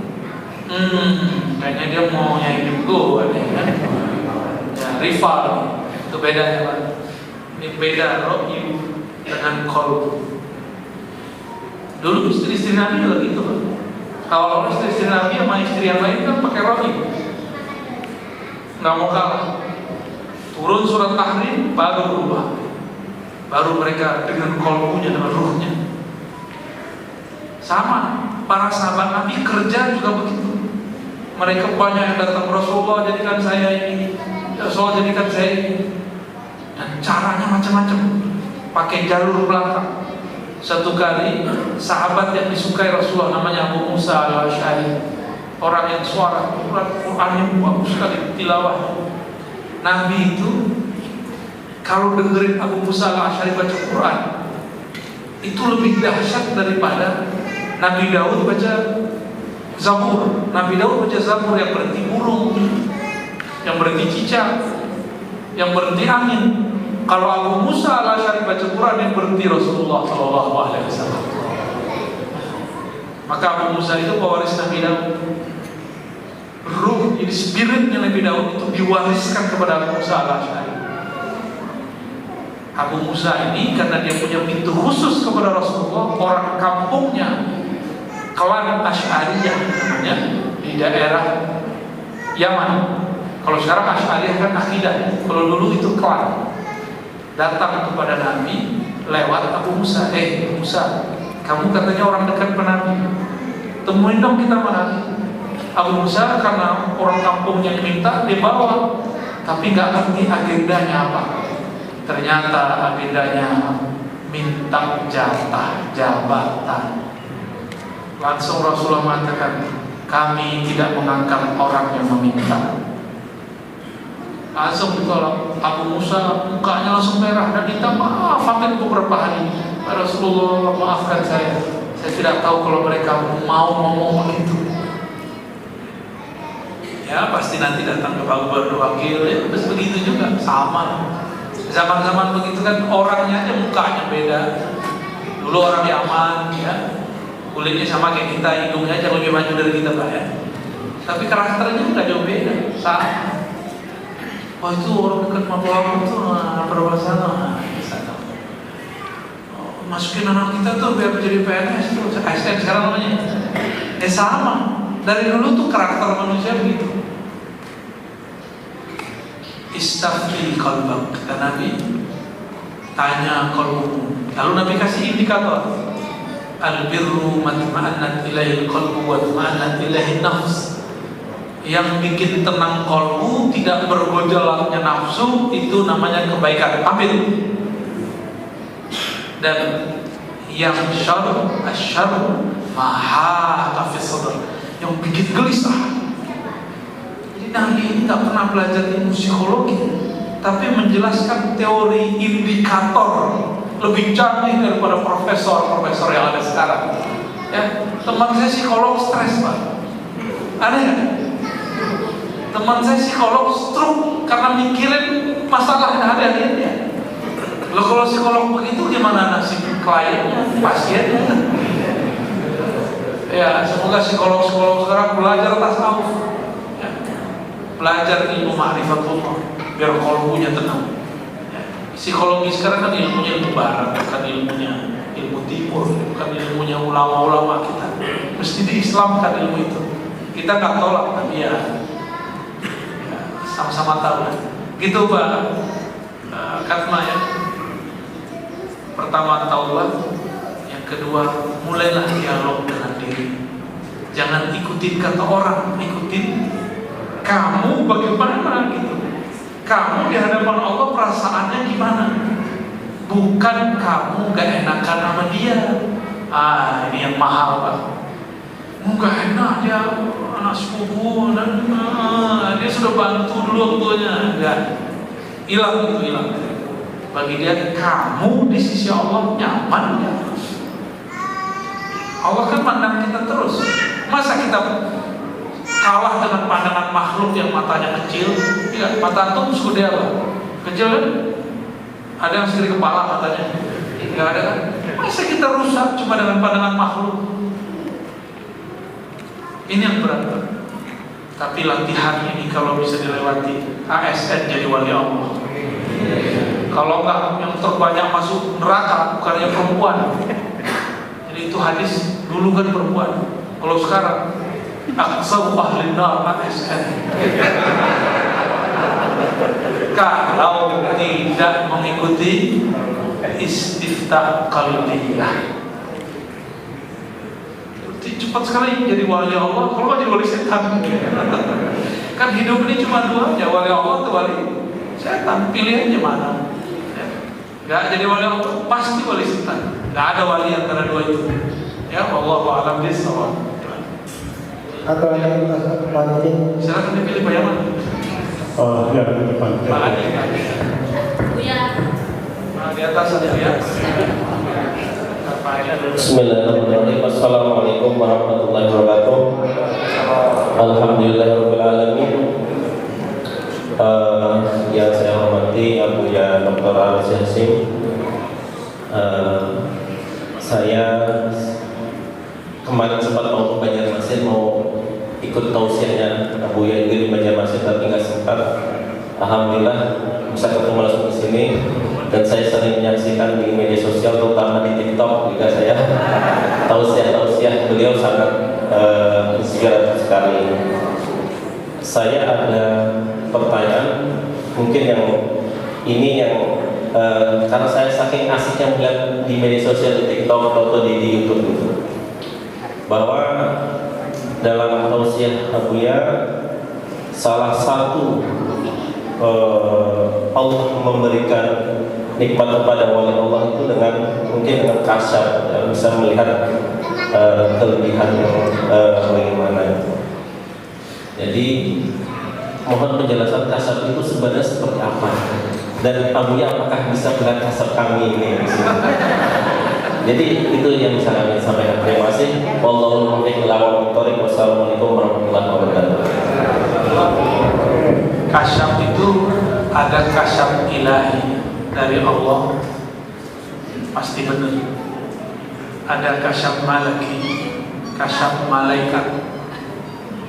Kayaknya dia mau nyaingin gua nih kan? Ya, rival. Itu bedanya Pak. Ini beda ro'yu dengan kolbu. Dulu istri-istri Nabi juga gitu Pak. Kalau istri-istri Nabi sama istri yang lain kan pakai ro'yu, nggak mau kalah. Turun surat Tahrim baru berubah, baru mereka dengan kolbunya, dengan ruhnya. Sama para sahabat Nabi kerja juga begitu. Mereka banyak yang datang, Rasulullah jadikan saya ini, Rasulullah jadikan saya ini. Dan caranya macam-macam, pakai jalur belakang. Satu kali sahabat yang disukai Rasulullah namanya Abu Musa al-Asy'ari, orang yang suara Qurannya bagus sekali tilawah. Nabi itu kalau dengerin Abu Musa al-Asy'ari baca Quran itu lebih dahsyat daripada Nabi Daud baca Zabur. Nabi Daud baca Zabur yang berhenti burung, yang berhenti cicak, yang berhenti angin. Kalau Abu Musa al-Asy'ari baca Quran yang berhenti Rasulullah SAW. Maka Abu Musa itu pewaris Nabi Daud. Ruh, ini spiritnya Nabi Daud itu diwariskan kepada Abu Musa al-Asy'ari. Abu Musa ini karena dia punya pintu khusus kepada Rasulullah, orang kampungnya klan Asy'ariyah namanya di daerah Yaman. Kalau sekarang Asy'ariyah kan akidah, kalau dulu itu klan. Datang kepada Nabi lewat Abu Musa. Musa, kamu katanya orang dekat Nabi, temuin dong kita mana? Abu Musa karena orang kampungnya minta, dia bawa, tapi nggak ngerti agendanya apa. Ternyata agendanya minta jatah jabatan. Langsung Rasulullah mengatakan, kami tidak mengangkat orang yang meminta. Langsung ditolak. Abu Musa mukanya langsung merah dan minta maaf hampir beberapa hari. Rasulullah, maafkan saya tidak tahu kalau mereka mau ngomong begitu. Ya pasti nanti datang ke Pak Gubernur Wakil, ya terus begitu juga, sama. Zaman-zaman begitu kan orangnya aja mukanya beda. Dulu orang Yaman ya, kulitnya sama kayak kita, hidungnya aja lebih maju dari kita Pak ya. Tapi karakternya nggak jauh beda, sama. Wah itu orang dekat Mapolawang itu perbasana, masukin anak kita tuh biar menjadi PNS tuh, ASN sekarang namanya. Sama. Dari dulu tuh karakter manusia begitu. Istafti qalbak, kata Nabi, tanya qalbumu. Lalu Nabi kasih indikator. Al-birru matma'annat ilaihi qalbu wa matma'annat ilaihi nafs. Yang bikin tenang qalbu, tidak bergejolaknya nafsu, itu namanya kebaikan. Amin. Dan yang asyarr mahaka fi sadr, yang bikin gelisah. Jadi Nabi ini nggak pernah belajar ilmu psikologi, tapi menjelaskan teori indikator lebih canggih daripada profesor yang ada sekarang. Ya, teman saya psikolog stres Pak, aneh kan? Teman saya psikolog stroke karena mikirin masalah hari-harinya. Loh kalau psikolog begitu gimana nasib kliennya, pasiennya? Ya, semoga psikolog-psikolog sekarang belajar tasawuf, ya. Belajar ilmu ma'rifatullah biar qalbunya tenang. Ya. Psikologi sekarang kan ilmunya ilmu barat, bukan ilmunya ilmu timur, bukan ilmunya ulama-ulama kita. Mesti diislamkan ilmu itu. Kita nggak tolak, tapi ya sama-sama tahu lah. Gitu Pak Katma ya. Pertama taubat, yang kedua mulailah dialog dengan diri. Jangan ikutin kata orang, ikutin kamu bagaimana gitu. Kamu di hadapan Allah perasaannya gimana? Bukan kamu gak enakan sama dia. Ini yang mahal Pak. Enggak enak dia anak sepupu dan dia sudah bantu dulu waktunya, enggak, hilang itu hilang. Bagi dia kamu di sisi Allah nyaman ya. Allah kan pandang kita terus. Masa kita kalah dengan pandangan makhluk yang matanya kecil? Ya, mata antum segede apa? Kecil kan? Ada yang segede kepala matanya? Enggak ada kan? Masa kita rusak cuma dengan pandangan makhluk? Ini yang berat. Tapi latihan ini kalau bisa dilewati, ASN jadi wali Allah. Kalau enggak, yang terbanyak masuk neraka bukannya perempuan. Jadi itu hadis, dulu kan perempuan. Kalau sekarang aksaru ahli nar ASN. Kalau tidak mengikuti istiftah qalbiyah, cepat sekali jadi wali Allah. Kalau jadi wali setan, kan hidup ini cuma dua, ya wali Allah atau wali setan. Pilihannya mana? Gak jadi wali Allah, pasti wali setan. Gak ada wali antara dua itu. Ya, wallahu a'lam bishawab.
Atau yang lanjutin.
Silakan dipilih Pak Yaman.
Oh, ya di depan.
Pak Adi.
Buya.
Nah, di atas saja ya.
Bismillahirrahmanirrahim. Assalamualaikum warahmatullahi wabarakatuh. Alhamdulillahirabbil alamin. Yang saya hormati Buya Dr. Aris Yasin. Saya kemarin sempat mau ke Banjarmasin, mau ikut tausiahnya Buya di Banjarmasin, tapi nggak sempat. Alhamdulillah bisa ketemu langsung di sini, dan saya sering menyaksikan di media sosial, terutama di TikTok juga. Saya tausiah beliau sangat inspiratif sekali. Saya ada pertanyaan, mungkin yang karena saya saking asiknya melihat di media sosial, di TikTok atau di YouTube itu, bahwa dalam tausiah Buya salah satu Allah memberikan nikmat kepada wali Allah itu mungkin dengan kasyaf, ya, bisa melihat kelebihan yang bagaimana. Jadi mohon penjelasan kasyaf itu sebenarnya seperti apa, dan Buya apakah bisa melihat kasyaf kami ini? Jadi itu yang bisa kami sampaikan. Terima kasih. Wallahul muwaffiq ila aqwamit thoriq. Wassalamualaikum warahmatullahi wabarakatuh.
Kasyaf itu ada kasyaf ilahi dari Allah, pasti benar. Ada kasyaf malaki, kasyaf malaikat,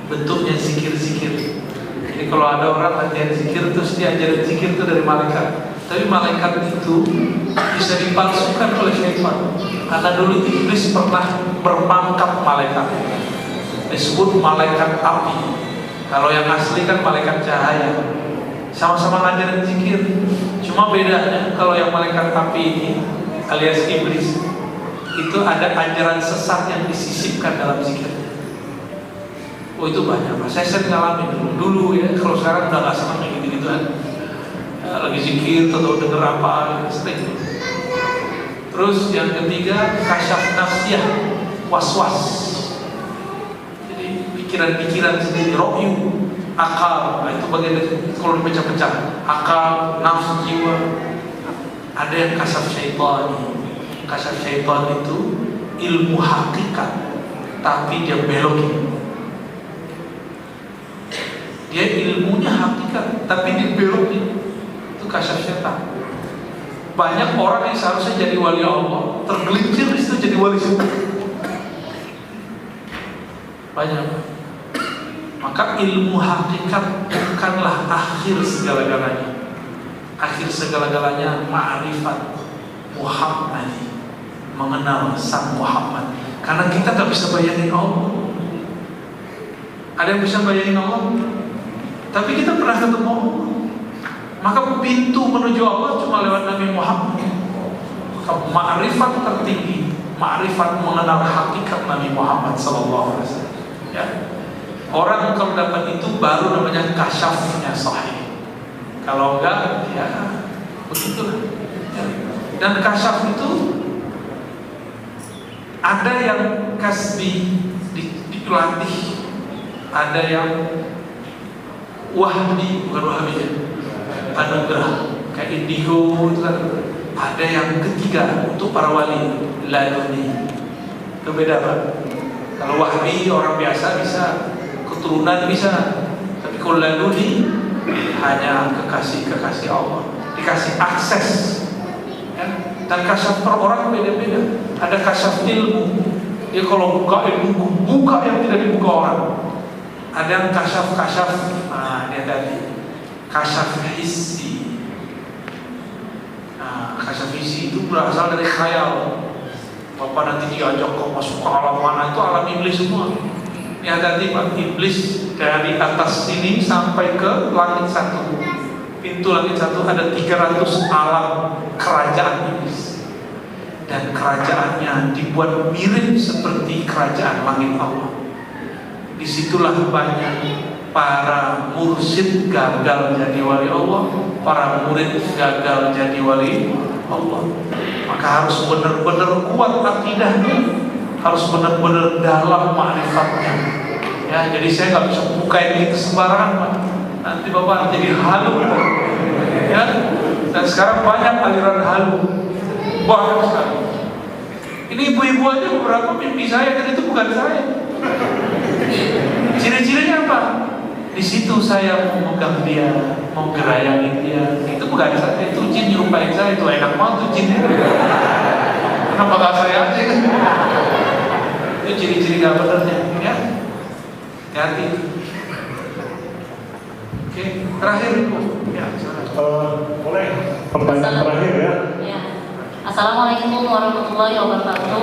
bentuknya zikir-zikir. Jadi kalau ada orang latihan zikir terus diajarin zikir itu dari malaikat. Tapi malaikat itu bisa dipalsukan oleh syaitan. Karena dulu iblis pernah berpangkat malaikat, disebut malaikat api. Kalau yang asli kan malaikat cahaya, sama-sama ngajarin zikir. Cuma bedanya kalau yang malaikat api ini alias iblis itu ada ajaran sesat yang disisipkan dalam zikir. Oh itu banyak Pak, saya sering ngalamin dulu ya. Kalau sekarang udah gak senang kayak gitu-gituan ya, lagi zikir atau denger apa sering. Terus yang ketiga kasyaf nafsiyah, was-was. Jadi pikiran-pikiran sendiri, ro'yu, akal. Nah itu bagian dari kalau dipecah-pecah, akal, nafsu, jiwa. Ada yang kasyaf syaitan. Kasyaf syaitan itu ilmu hakikat, tapi dia belokin. Dia ilmunya hakikat, tapi dibelokin. Itu kasyaf syaitan. Banyak orang yang seharusnya jadi wali Allah tergelincir di situ jadi wali syaitan. Banyak. Maka ilmu hakikat bukanlah akhir segala-galanya. Akhir segala-galanya ma'rifat Muhammad, mengenal sang Muhammad. Karena kita gak bisa bayangin Allah. Ada yang bisa bayangin Allah? Tapi kita pernah ketemu Allah. Maka pintu menuju Allah cuma lewat Nabi Muhammad. Maka ma'rifat tertinggi, ma'rifat mengenal hakikat Nabi Muhammad SAW. Ya. Orang kalau dapat itu baru namanya kasyafnya sahih. Kalau enggak, ya begitulah. Ya. Dan kasyaf itu ada yang kasbi, dilatih. Ada yang wahbi, bukan wahbi ya, anugerah kayak indigo itu kan. Ada yang ketiga untuk para wali, laduni. Itu beda Pak. Kalau wahbi orang biasa bisa, keturunan bisa, tapi kalau laduni hanya kekasih Allah, dikasih akses ya? Dan kasyaf per orang beda-beda. Ada kasyaf ilmu, ya kalau buka ilmu, buka yang tidak dibuka orang. Ada yang kasyaf, dia tadi kasyaf hissi. Kasyaf hissi itu berasal dari khayal. Bapak nanti diajak kau masuk ke alam mana, itu alam iblis semua. Ya tadi Pak, iblis dari atas sini sampai ke langit satu, pintu langit satu ada 300 alam kerajaan iblis. Dan kerajaannya dibuat mirip seperti kerajaan langit Allah. Disitulah banyak para mursyid gagal jadi wali Allah, para murid gagal jadi wali Allah. Maka harus benar-benar kuat akidahnya, harus benar-benar dalam ma'rifatnya. Ya, jadi saya nggak bisa bukain itu sembarangan Pak. Nanti Bapak jadi halu, ya. Dan sekarang banyak aliran halu, banyak sekali. Ini ibu-ibu aja beberapa mimpi saya dan itu bukan saya. Ciri-cirinya apa? Di situ saya mau megang dia, mau gerayangin dia. Itu bukan saya, itu jin nyerupain saya. Itu enak banget tuh jin. Kenapa gak saya aja kan? Itu ciri-ciri gak benernya, ya. Hati-hati. Oke, terakhir Bu. Ya,
boleh pertanyaan terakhir ya.
Ya. Assalamualaikum warahmatullahi wabarakatuh.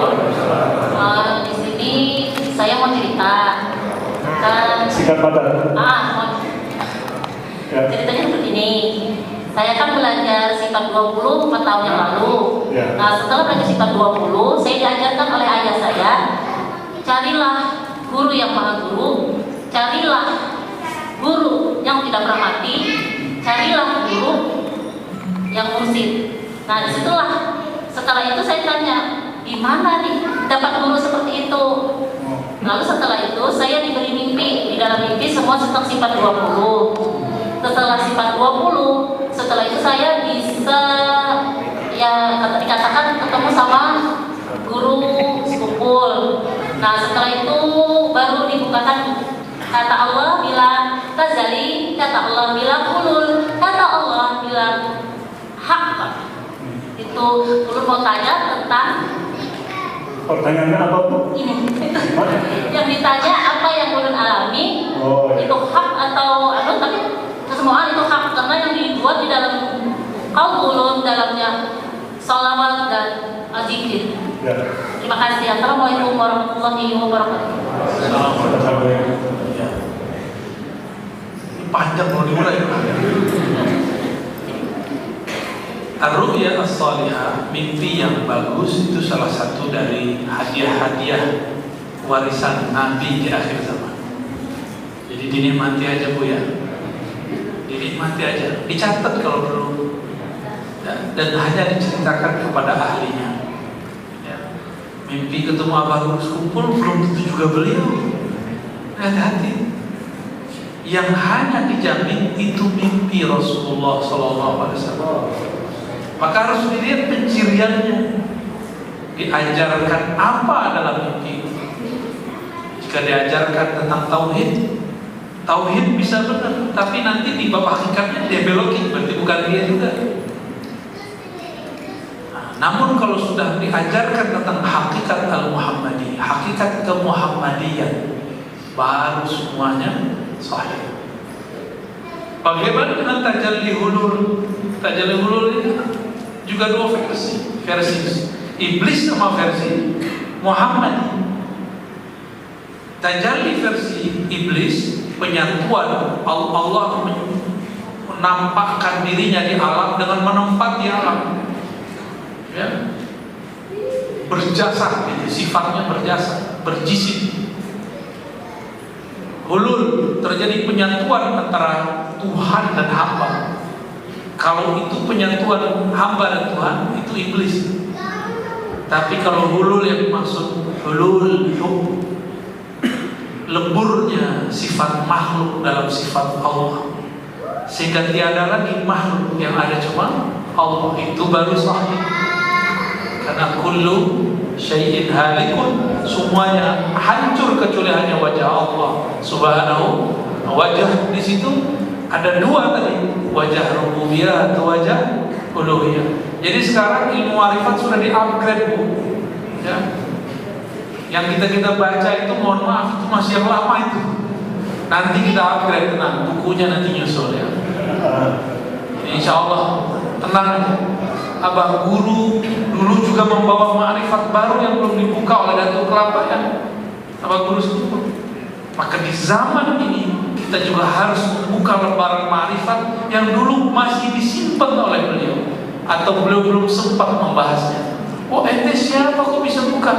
Di sini saya mau cerita.
Singkat padat.
Ceritanya seperti ini. Saya kan belajar sifat 20 4 tahun yang lalu.
Ya.
Nah, setelah belajar sifat 20, saya diajarkan oleh ayah saya, carilah guru yang maha guru, carilah guru yang tidak pernah mati, carilah guru yang mursyid. Nah, disitulah setelah itu saya tanya, di mana nih dapat guru seperti itu? Lalu setelah itu saya diberi mimpi. Di dalam mimpi semua tentang sifat 20. Setelah sifat 20, setelah itu saya bisa ya dikatakan ketemu sama guru sekupul. Nah, setelah itu baru dibukakan kata Allah bilang tazali, kata Allah bilang ulul, kata Allah bilang hak. Itu ulul mau tanya tentang
Pertanyaannya apa tuh?
ini. Yang ditanya apa yang ulun alami, itu hak atau tapi semua itu hak karena yang dibuat di dalam kaum ulun dalamnya sholawat dan zikir.
Ya.
Terima kasih. Assalamualaikum warahmatullahi wabarakatuh.
Ya. Ini panjang mau dimulai. Ar-ru'ya as-salihah, mimpi yang bagus itu salah satu dari hadiah-hadiah warisan Nabi di akhir zaman. Jadi dinikmati aja Bu ya, dinikmati aja, dicatat kalau perlu, dan hanya diceritakan kepada ahlinya. Ya. Mimpi ketemu Abah Guru Kumpul belum tentu juga beliau. Hati-hati. Yang hanya dijamin itu mimpi Rasulullah SAW. Maka harus dilihat penciriannya. Diajarkan apa dalam mimpi. Jika diajarkan tentang tauhid bisa benar, tapi nanti di bab hakikatnya dia belokin, berarti bukan dia juga. Namun kalau sudah diajarkan tentang hakikat al-Muhammadiyah, hakikat ke-Muhammadiyah, baru semuanya sahih. Bagaimana dengan tajalli hulul? Tajalli hulul ini juga dua versi iblis sama versi Muhammad. Tajalli versi iblis, penyatuan Allah menampakkan dirinya di alam dengan menempati alam, ya, berjasa, sifatnya berjasa, berjisim. Hulul, terjadi penyatuan antara Tuhan dan hamba. Kalau itu penyatuan hamba dan Tuhan, itu iblis. Tapi kalau hulul yang dimaksud hulul hub, leburnya sifat makhluk dalam sifat Allah, sehingga tiada lagi makhluk, yang ada cuma Allah. Itu baru sahih. Karena kullu syai'in halikun, semuanya hancur kecuali hanya wajah Allah Subhanahu. Wajah di situ ada dua tadi, wajah rububiyah atau wajah uluhiyah. Jadi sekarang ilmu marifat sudah di-upgrade, Bu. Ya. Yang kita baca itu, mohon maaf, itu masih yang lama itu. Nanti kita upgrade, tenang, bukunya nanti nyusul ya. Insya Allah, tenang aja. Abang guru dulu juga membawa ma'rifat baru yang belum dibuka oleh Datuk Kelapa ya. Abang guru sebut. Maka di zaman ini kita juga harus membuka lembaran ma'rifat yang dulu masih disimpan oleh beliau, atau beliau belum sempat membahasnya. Oh, ente siapa kok bisa buka?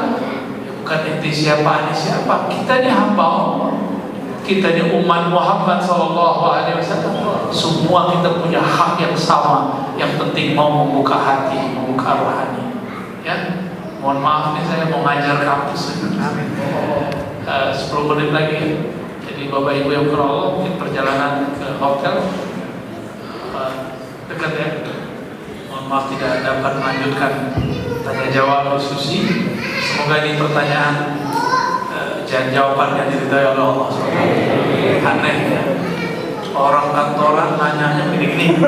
Ya, bukan ente siapa, ente siapa. Kita ini hamba Allah. Kita ini umat Muhammad SAW. Semua kita punya hak yang sama. Yang penting mau membuka hati, membuka rohani. Ya, mohon maaf nih, saya mau ngajar kampus. 10 menit lagi. Jadi Bapak Ibu yang berolok, mungkin perjalanan ke hotel dekat ya. Mohon maaf tidak dapat melanjutkan tanya jawab diskusi. Semoga ini pertanyaan dan jawabannya diridhai oleh Allah. Aneh ya, orang kantoran nanyanya begini.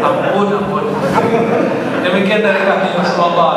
Ampun. Demikian dari kami. Wassalamualaikum.